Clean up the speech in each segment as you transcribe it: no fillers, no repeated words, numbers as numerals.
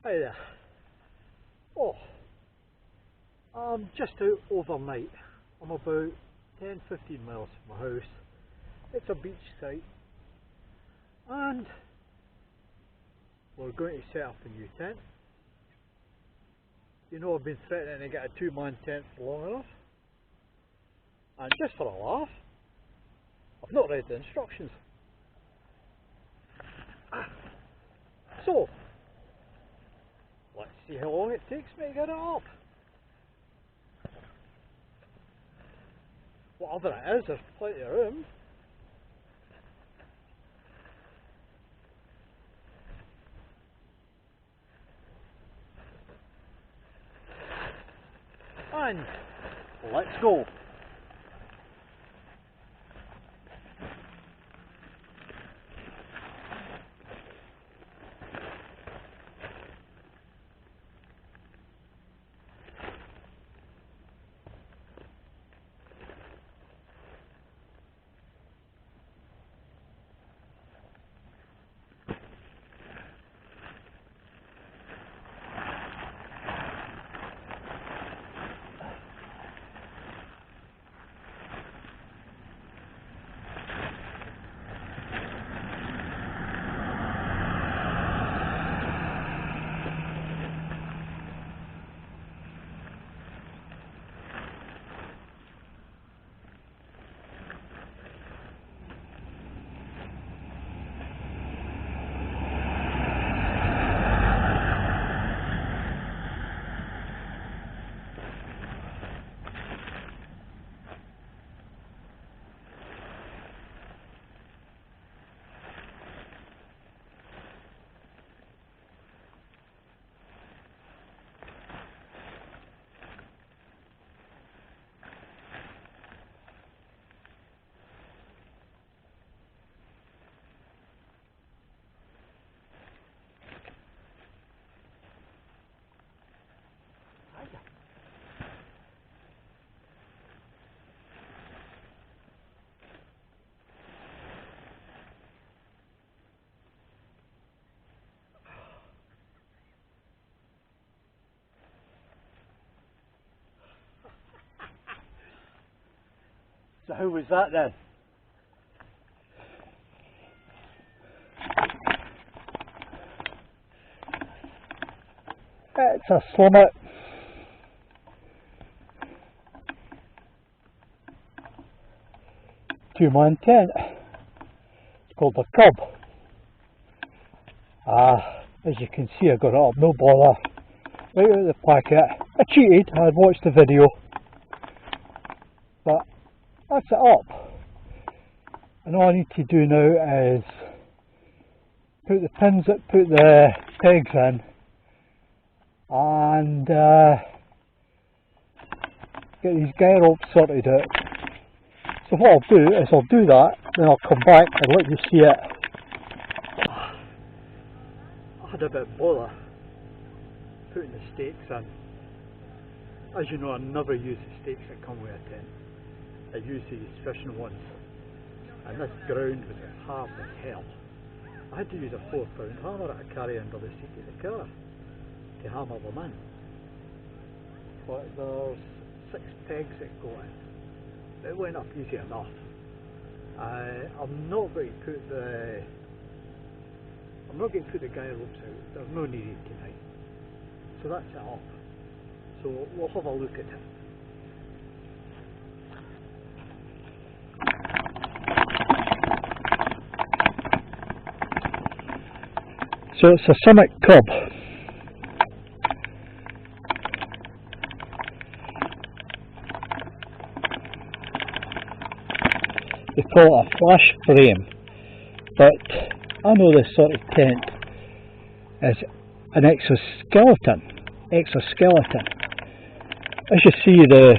Hi there. Oh, I'm just out overnight. I'm about 10-15 miles from my house. It's a beach site and we're going to set up a new tent. You know, I've been threatening to get a 2-man tent for long enough, and just for a laugh, I've not read the instructions. So let's see how long it takes me to get it up. Whatever it is, there's plenty of room. And let's go. So how was that then? It's a Slumit two-man tent. It's called a Cub. As you can see, I got it up, no bother, right out of the packet. I cheated, I had watched the video, but that's it up. And all I need to do now is put the pins that put the pegs in and get these guy ropes sorted out. So what I'll do is I'll do that, then I'll come back and let you see it. I had a bit of bother putting the stakes in. As you know, I never use the stakes that come with a tent. I use these fishing ones, and this ground was as hard as hell. I had to use a 4-pound hammer that I carry under the seat of the car to hammer them in. But there's 6 pegs that go in. It went up easy enough. I'm not going to put the guy ropes out. There's no need tonight. So that's it up. So we'll have a look at it. So it's a Slumit Cub. They call it a flash frame, but I know this sort of tent is an exoskeleton. As you see, the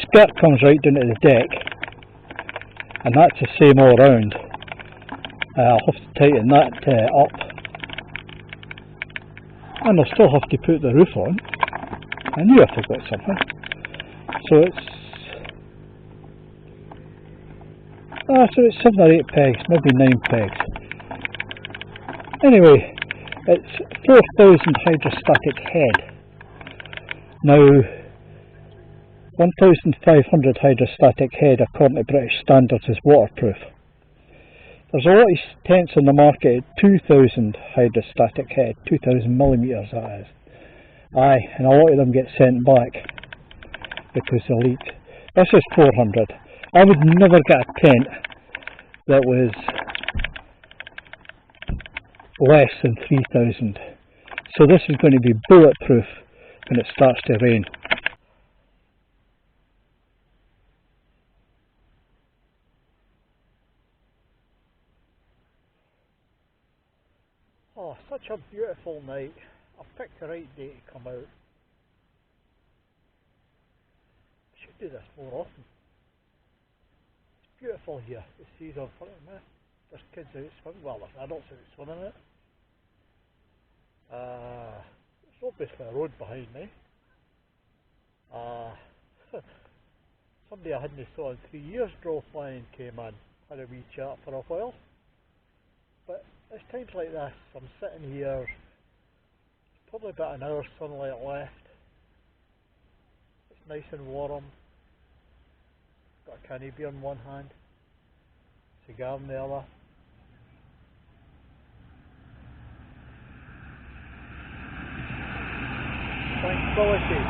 skirt comes right down to the deck, and that's the same all round. I'll have to tighten that up. And I'll still have to put the roof on. I knew I forgot something. So it's 7 or 8 pegs, maybe 9 pegs. Anyway, It's 4,000 hydrostatic head. Now, 1,500 hydrostatic head according to British standards is waterproof. There's a lot of tents on the market at 2,000 hydrostatic head, 2,000 millimetres that is. Aye, and a lot of them get sent back because they leak. This is 400. I would never get a tent that was less than 3,000. So this is going to be bulletproof when it starts to rain. Oh, such a beautiful night. I've picked the right day to come out. I should do this more often. It's beautiful here. The sea's on front of me. There's kids out swimming. Well, there's adults out swimming in it. There's obviously a road behind me. Somebody I hadn't saw in 3 years drove by and came in. Had a wee chat for a while. But it's times like this, I'm sitting here, probably about an hour's sunlight left. It's nice and warm. Got a canny beer in one hand, cigar in the other. Tranquility.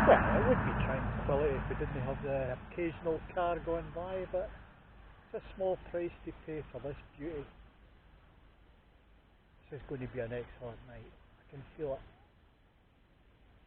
Well, it would be tranquility if we didn't have the occasional car going by, but it's a small price to pay for this beauty. This is going to be an excellent night. I can feel it.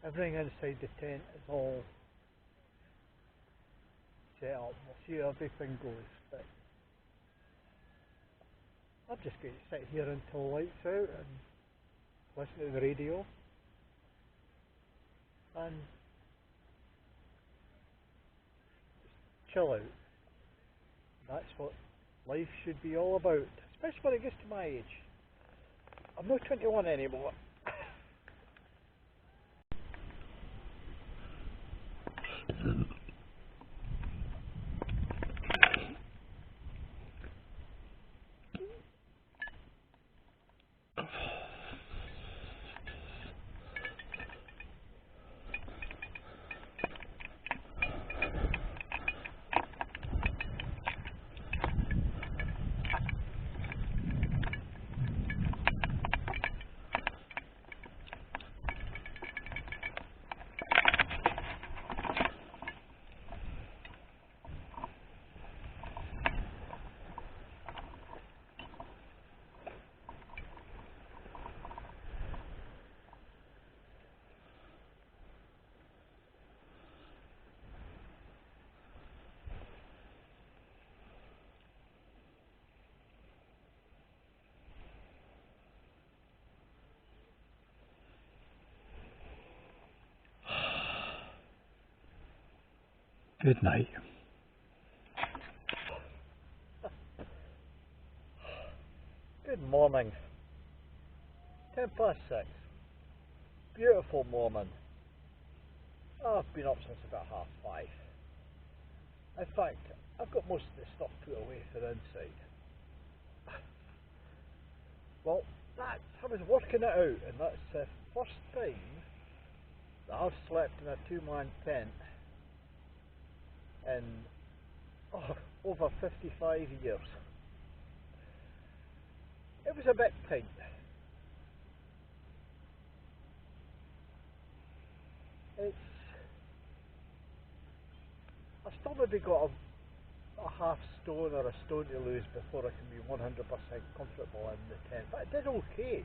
Everything inside the tent is all set up. We'll see how everything goes. But I'm just going to sit here until the lights out and listen to the radio and just chill out. That's what life should be all about, especially when it gets to my age. I'm not 21 anymore. Good night. Good morning. 6:10. Beautiful morning. I've been up since about 5:30. In fact, I've got most of the stuff put away for the inside. Well, I was working it out, and that's the first time that I've slept in a two-man tent in over 55 years. It was a bit tight. I've still maybe got a half stone or a stone to lose before I can be 100% comfortable in the tent. But I did okay.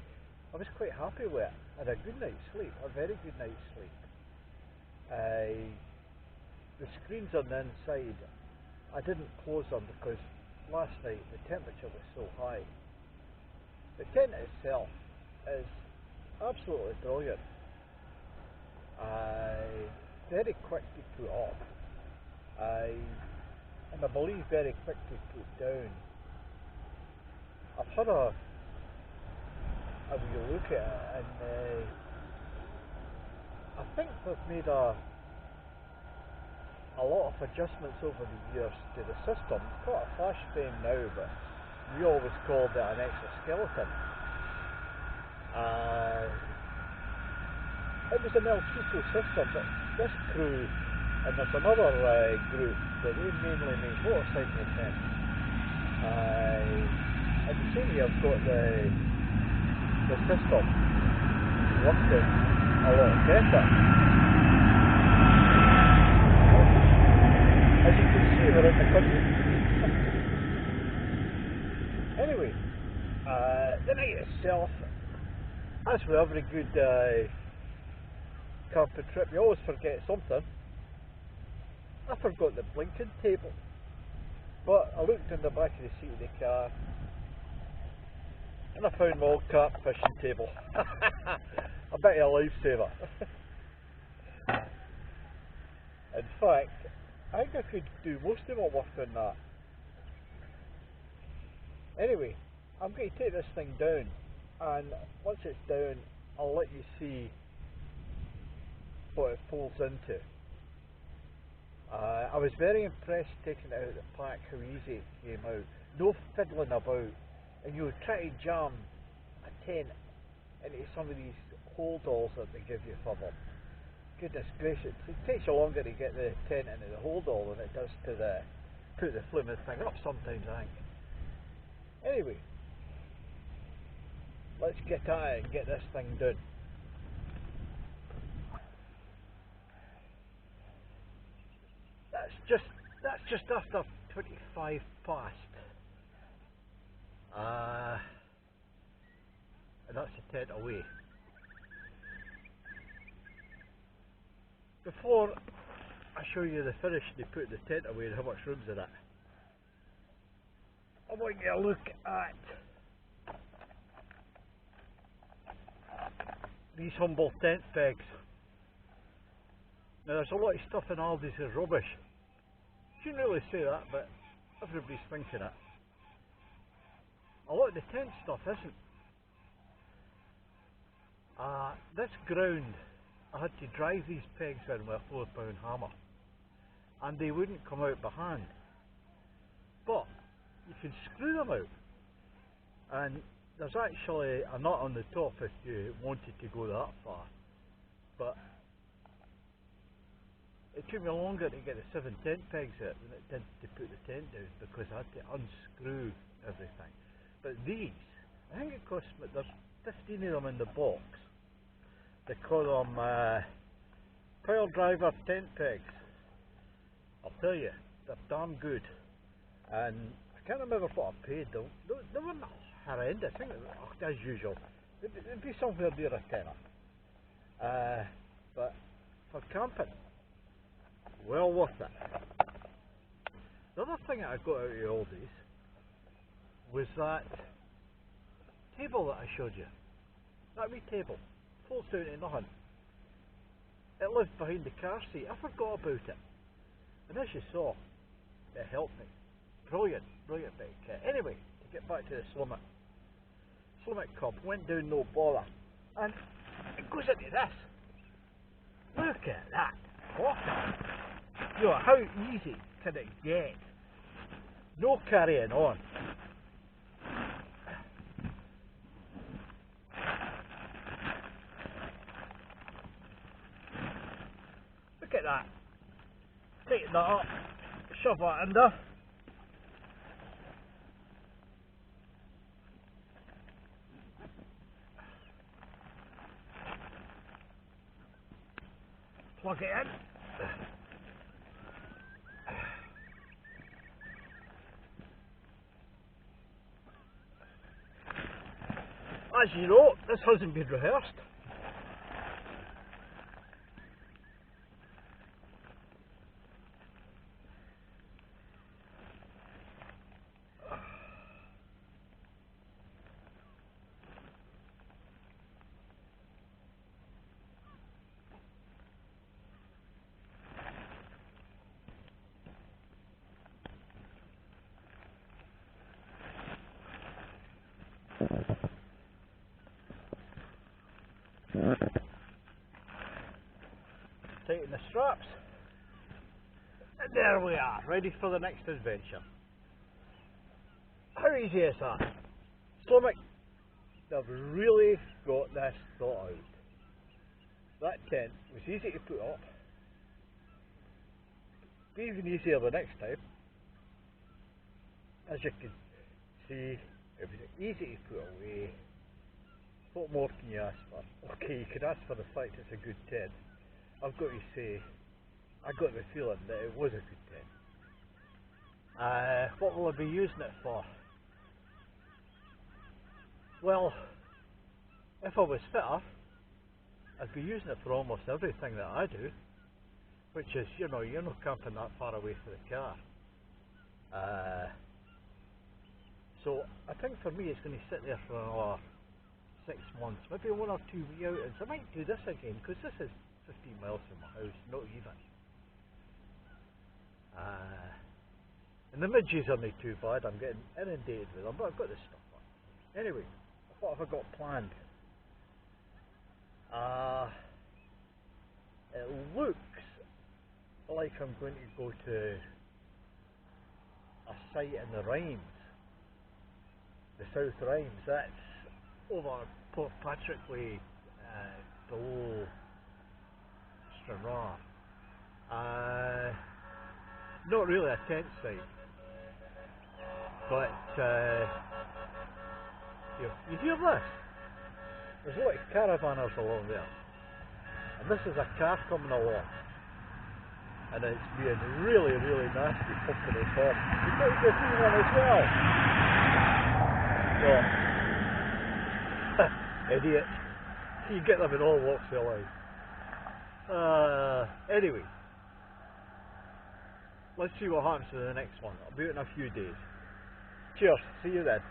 I was quite happy with it. I had a good night's sleep, a very good night's sleep. The screens on the inside, I didn't close them because last night the temperature was so high. The tent itself is absolutely brilliant. Very quick to put up. And I believe very quick to put down. I've had a wee look at it, and I think they've made a lot of adjustments over the years to the system. It's got a flash frame now, but we always called it an exoskeleton. It was an El Chico system, but this crew, and there's another group that they mainly make motorcycle tents. And you see I've got the system working a lot better. As you can see, we're in the country. Anyway, the night itself, as with every good camping trip, you always forget something. I forgot the blinking table, but I looked in the back of the seat of the car and I found my old carp fishing table. I bet you a lifesaver. In fact, I think I could do most of my work on that. Anyway, I'm going to take this thing down, and once it's down, I'll let you see what it folds into. I was very impressed taking it out of the pack, how easy it came out. No fiddling about, and you would try to jam a tent into some of these holdalls that they give you for them. Goodness gracious, it takes you longer to get the tent into the holdall than it does to put the flimming thing up sometimes, I think. Anyway, let's get at it and get this thing done. That's just after 25 past. And that's the tent away. Before I show you the finish they put the tent away and how much room's in it, I want you to look at these humble tent pegs. Now there's a lot of stuff in Aldi's is rubbish. Shouldn't really say that, but everybody's thinking it. A lot of the tent stuff isn't. This ground, I had to drive these pegs in with a 4-pound hammer, and they wouldn't come out by hand. But you can screw them out, and there's actually a nut on the top if you wanted to go that far. But it took me longer to get the 7 tent pegs out than it did to put the tent down, because I had to unscrew everything. But these, I think it cost me, there's 15 of them in the box. They call them pile driver tent pegs. I'll tell you, they're damn good. And I can't remember what I paid though. They weren't horrendous. I think, as usual, it'd be somewhere near a tenner. But for camping, well worth it. The other thing that I got out of Aldi's was that table that I showed you. That wee table. Folds down to nothing. It lived behind the car seat. I forgot about it. And as you saw, it helped me. Brilliant, brilliant bit of kit. Anyway, to get back to the Slumit Cub, went down no bother. And it goes into this. Look at that. Water. You know, how easy can it get? No carrying on. Look at that. Tighten that up, shove that under. Plug it in. As you know, this hasn't been rehearsed. Tighten the straps, and there we are, ready for the next adventure. How easy is that? Slumit, they've really got this thought out. That tent was easy to put up, be even easier the next time. As you can see, it was easy to put away. What more can you ask for? Okay, you could ask for the fact it's a good tent. I've got to say, I got the feeling that it was a good tent. What will I be using it for? Well, if I was fitter, I'd be using it for almost everything that I do, which is, you're not camping that far away from the car. So I think for me it's going to sit there for another 6 months, maybe 1 or 2 wee outings. I might do this again, because this is 15 miles from my house, not even. And the midges are not too bad, I'm getting inundated with them, but I've got this stuff on. Anyway, what have I got planned? It looks like I'm going to go to a site in the Rhines, the South Rhines. That's over Port Patrick Way, below Stranraer. Not really a tent site, but you hear this? There's a lot of caravanners along there, and this is a car coming along, and it's being really, really nasty pumping its horn. You've got to give me one as well. So, idiot. You get them in all walks of life. Anyway, let's see what happens to the next one. I'll be out in a few days. Cheers, see you then.